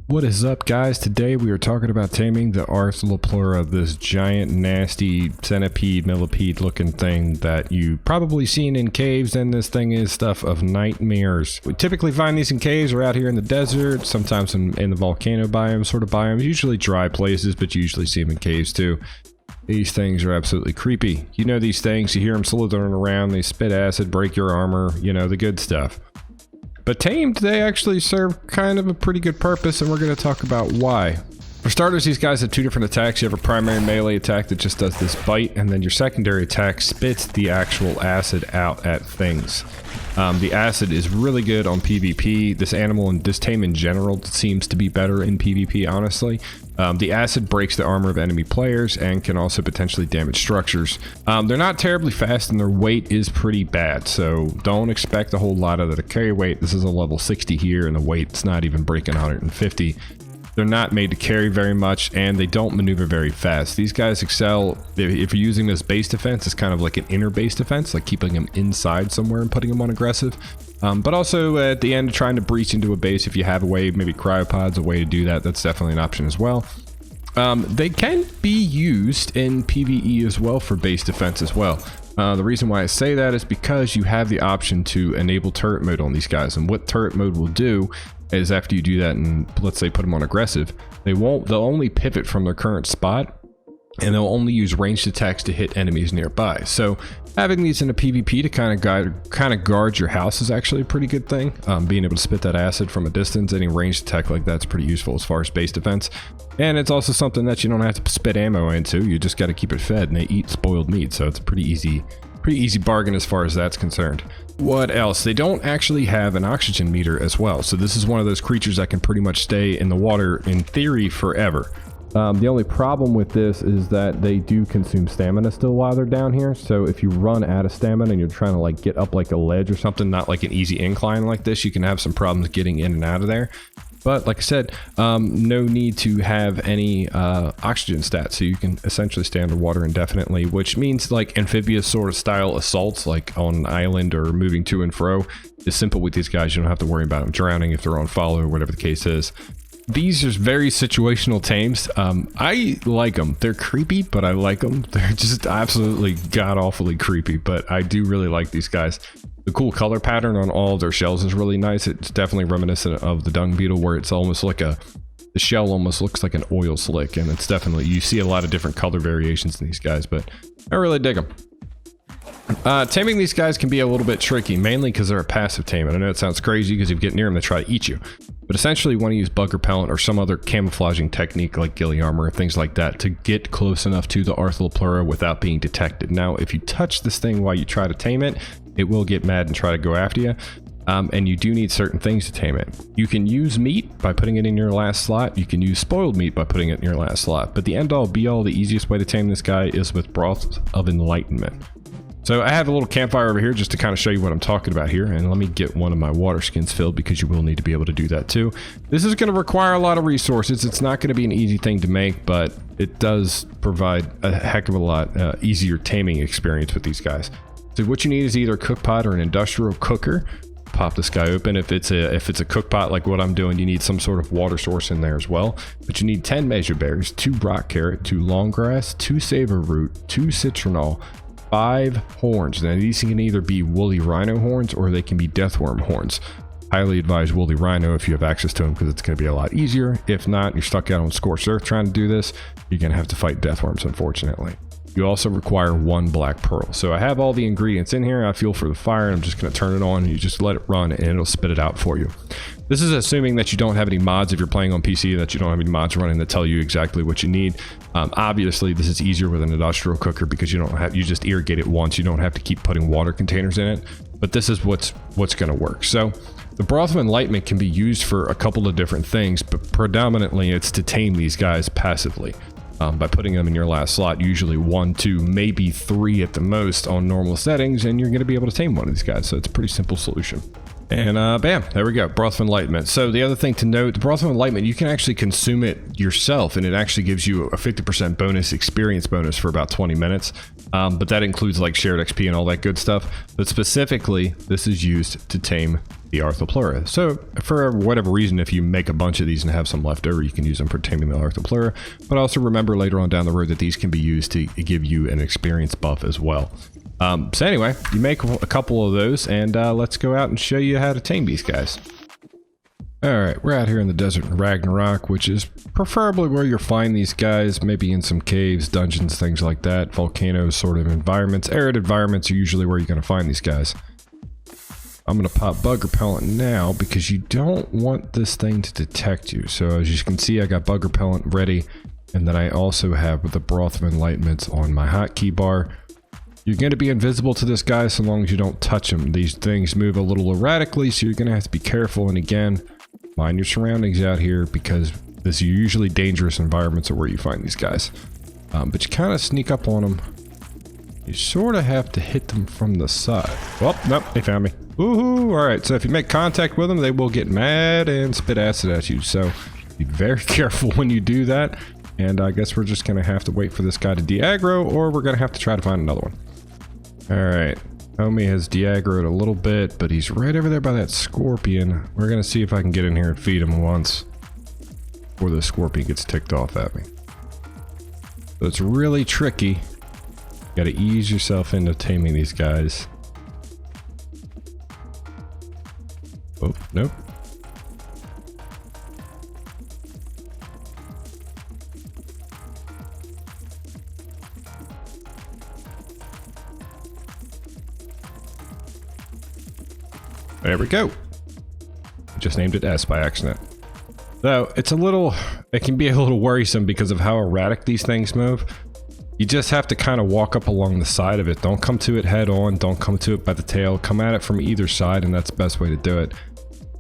What is up, guys? Today we are talking about taming the Arthropleura, this giant nasty centipede millipede looking thing that you probably seen in caves, and this thing is stuff of nightmares. We typically find these in caves or out here in the desert, sometimes in the volcano biome sort of biomes, usually dry places, but you usually see them in caves too. These things are absolutely creepy. You know these things, you hear them slithering around, they spit acid, break your armor, you know, the good stuff. But tamed, they actually serve kind of a pretty good purpose, and we're going to talk about why. For starters, these guys have two different attacks. You have a primary melee attack that just does this bite, and then your secondary attack spits the actual acid out at things. The acid is really good on PvP. This animal and this tame in general seems to be better in PvP, honestly. The acid breaks the armor of enemy players and can also potentially damage structures. They're not terribly fast, and their weight is pretty bad, so don't expect a whole lot of the carry weight. This is a level 60 here, and the weight's not even breaking 150. They're not made to carry very much, and they don't maneuver very fast. These guys excel if you're using this base defense. It's kind of like an inner base defense, like keeping them inside somewhere and putting them on aggressive. But also at the end, trying to breach into a base if you have a way, maybe cryopods, a way to do that. That's definitely an option as well. They can be used in PvE as well for base defense as well. The reason why I say that is because you have the option to enable turret mode on these guys, and what turret mode will do is after you do that and let's say put them on aggressive, they'll only pivot from their current spot, and they'll only use ranged attacks to hit enemies nearby. So having these in a PvP to kind of guard your house is actually a pretty good thing. Being able to spit that acid from a distance, any ranged attack like that's pretty useful as far as base defense. And it's also something that you don't have to spit ammo into. You just got to keep it fed, and they eat spoiled meat, so it's a pretty easy bargain as far as that's concerned. What else? They don't actually have an oxygen meter as well, so this is one of those creatures that can pretty much stay in the water in theory forever. The only problem with this is that they do consume stamina still while they're down here, so if you run out of stamina and you're trying to like get up like a ledge or something, not like an easy incline like this, you can have some problems getting in and out of there. But like I said, no need to have any oxygen stats, so you can essentially stay underwater indefinitely, which means like amphibious sort of style assaults, like on an island or moving to and fro, is simple with these guys. You don't have to worry about them drowning if they're on follow or whatever the case is. These are very situational tames. I like them. They're creepy, but I like them. They're just absolutely god-awfully creepy, but I do really like these guys. The cool color pattern on all of their shells is really nice. It's definitely reminiscent of the dung beetle, where it's almost like the shell almost looks like an oil slick, and it's definitely, you see a lot of different color variations in these guys, but I really dig them. Taming these guys can be a little bit tricky, mainly because they're a passive tame. And I know it sounds crazy because if you get near them, they try to eat you. But essentially you want to use bug repellent or some other camouflaging technique like ghillie armor or things like that to get close enough to the Arthropleura without being detected. Now, if you touch this thing while you try to tame it, it will get mad and try to go after you. And you do need certain things to tame it. You can use meat by putting it in your last slot. You can use spoiled meat by putting it in your last slot. But the end all be all, the easiest way to tame this guy is with Broth of Enlightenment. So I have a little campfire over here just to kind of show you what I'm talking about here, and let me get one of my water skins filled because you will need to be able to do that too. This is going to require a lot of resources. It's not going to be an easy thing to make, but it does provide a heck of a lot easier taming experience with these guys. So what you need is either a cook pot or an industrial cooker. Pop this guy open. If it's a cook pot like what I'm doing, you need some sort of water source in there as well. But you need 10 measure berries, 2 rock carrot, 2 long grass, 2 savor root, 2 citronal, 5 horns. Now these can either be woolly rhino horns or they can be deathworm horns. Highly advise woolly rhino if you have access to them, because it's going to be a lot easier. If not, you're stuck out on scorched earth trying to do this, you're going to have to fight deathworms, unfortunately. You also require 1 black pearl. So I have all the ingredients in here. I feel for the fire, and I'm just going to turn it on, and you just let it run and it'll spit it out for you. This is assuming that you don't have any mods. If you're playing on PC, that you don't have any mods running that tell you exactly what you need. Obviously this is easier with an industrial cooker because you just irrigate it once. You don't have to keep putting water containers in it, but this is what's going to work. So the Broth of Enlightenment can be used for a couple of different things, but predominantly it's to tame these guys passively. By putting them in your last slot, usually 1, 2, maybe 3 at the most on normal settings, and you're going to be able to tame one of these guys. So it's a pretty simple solution. And bam, there we go, Broth of Enlightenment. So the other thing to note, the Broth of Enlightenment, you can actually consume it yourself, and it actually gives you a 50% bonus experience bonus for about 20 minutes. But that includes like shared XP and all that good stuff. But specifically, this is used to tame the Arthropleura. So for whatever reason, if you make a bunch of these and have some left over, you can use them for taming the Arthropleura. But also remember later on down the road that these can be used to give you an experience buff as well. So anyway, you make a couple of those, and let's go out and show you how to tame these guys. Alright, we're out here in the desert in Ragnarok, which is preferably where you'll find these guys, maybe in some caves, dungeons, things like that, volcanoes sort of environments. Arid environments are usually where you're going to find these guys. I'm going to pop bug repellent now because you don't want this thing to detect you. So as you can see, I got bug repellent ready, and then I also have the Broth of Enlightenments on my hotkey bar. You're going to be invisible to this guy so long as you don't touch him. These things move a little erratically, so you're going to have to be careful. And again, mind your surroundings out here because this are usually dangerous environments are where you find these guys. But you kind of sneak up on them. You sort of have to hit them from the side. Oh, nope, they found me. Woohoo! Alright, so if you make contact with them, they will get mad and spit acid at you. So be very careful when you do that. And I guess we're just going to have to wait for this guy to de-aggro, or we're going to have to try to find another one. Alright, Tame has de-aggroed a little bit, but he's right over there by that scorpion. We're going to see if I can get in here and feed him once before the scorpion gets ticked off at me. So it's really tricky. You got to ease yourself into taming these guys. Oh, nope. There we go. Just named it S by accident. So it can be a little worrisome because of how erratic these things move. You just have to kind of walk up along the side of it. Don't come to it head on. Don't come to it by the tail. Come at it from either side, and that's the best way to do it.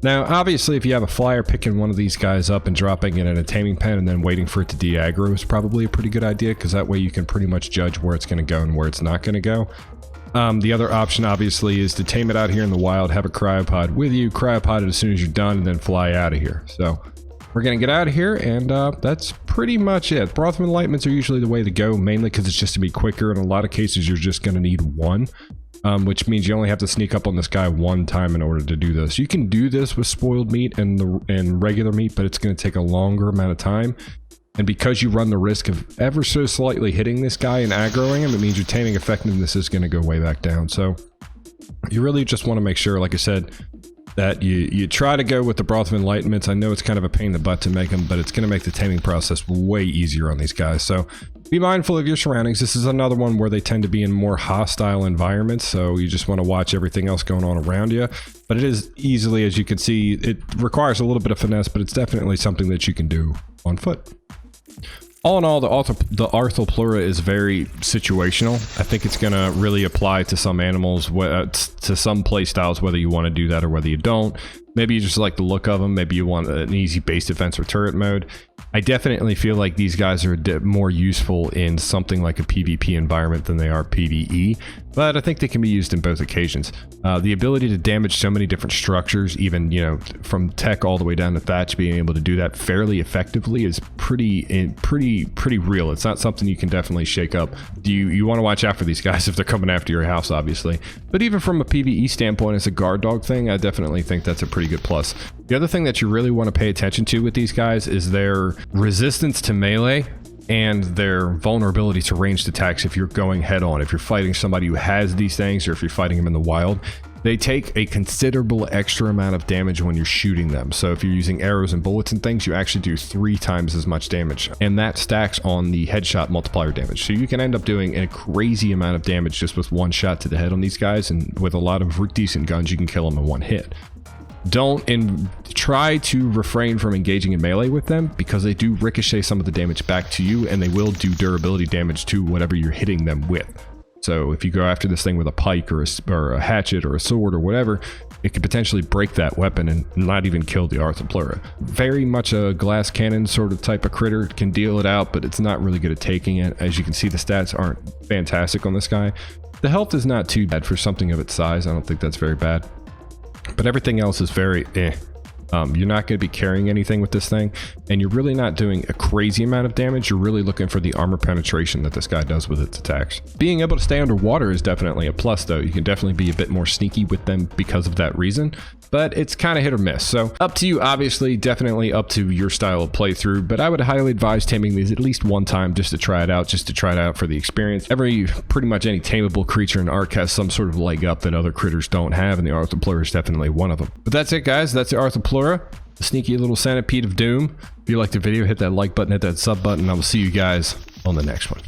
Now, obviously, if you have a flyer, picking one of these guys up and dropping it in a taming pen and then waiting for it to de-aggro is probably a pretty good idea, because that way you can pretty much judge where it's going to go and where it's not going to go. The other option, obviously, is to tame it out here in the wild, have a cryopod with you, cryopod it as soon as you're done, and then fly out of here. So we're going to get out of here, and that's pretty much it. Broth of Enlightenments are usually the way to go, mainly because it's just to be quicker. In a lot of cases, you're just going to need one, which means you only have to sneak up on this guy one time in order to do this. You can do this with spoiled meat and regular meat, but it's going to take a longer amount of time. And because you run the risk of ever so slightly hitting this guy and aggroing him, it means your taming effectiveness is going to go way back down. So you really just want to make sure, like I said, that you try to go with the Broth of Enlightenments. I know it's kind of a pain in the butt to make them, but it's going to make the taming process way easier on these guys. So be mindful of your surroundings. This is another one where they tend to be in more hostile environments, so you just want to watch everything else going on around you. But it is easily, as you can see, it requires a little bit of finesse, but it's definitely something that you can do on foot. All in all, the Arthropleura is very situational. I think it's going to really apply to some animals, to some play styles, whether you want to do that or whether you don't. Maybe you just like the look of them. Maybe you want an easy base defense or turret mode. I definitely feel like these guys are more useful in something like a PvP environment than they are PvE, but I think they can be used in both occasions. The ability to damage so many different structures, even, you know, from tech all the way down to thatch, being able to do that fairly effectively is pretty real. It's not something you can definitely shake up. You want to watch out for these guys if they're coming after your house, obviously. But even from a PvE standpoint, as a guard dog thing, I definitely think that's a pretty good plus. The other thing that you really want to pay attention to with these guys is their resistance to melee and their vulnerability to ranged attacks if you're going head on. If you're fighting somebody who has these things, or if you're fighting them in the wild, they take a considerable extra amount of damage when you're shooting them. So if you're using arrows and bullets and things, you actually do 3 times as much damage, and that stacks on the headshot multiplier damage. So you can end up doing a crazy amount of damage just with one shot to the head on these guys, and with a lot of decent guns, you can kill them in one hit. Try to refrain from engaging in melee with them, because they do ricochet some of the damage back to you, and they will do durability damage to whatever you're hitting them with. So if you go after this thing with a pike or a hatchet or a sword or whatever, it could potentially break that weapon and not even kill the Arthropleura. Very much a glass cannon sort of type of critter, can deal it out, but it's not really good at taking it. As you can see, the stats aren't fantastic on this guy. The health is not too bad for something of its size. I don't think that's very bad. but everything else is very you're not going to be carrying anything with this thing, and you're really not doing a crazy amount of damage. You're really looking for the armor penetration that this guy does with its attacks. Being able to stay underwater is definitely a plus, though. You can definitely be a bit more sneaky with them because of that reason, but it's kind of hit or miss. So up to you, obviously, definitely up to your style of playthrough, but I would highly advise taming these at least one time just to try it out, for the experience. Pretty much any tameable creature in Ark has some sort of leg up that other critters don't have, and the Arthropleura is definitely one of them. But that's it, guys. That's the Arthropleura, the sneaky little centipede of doom. If you liked the video, hit that like button, hit that sub button. I will see you guys on the next one.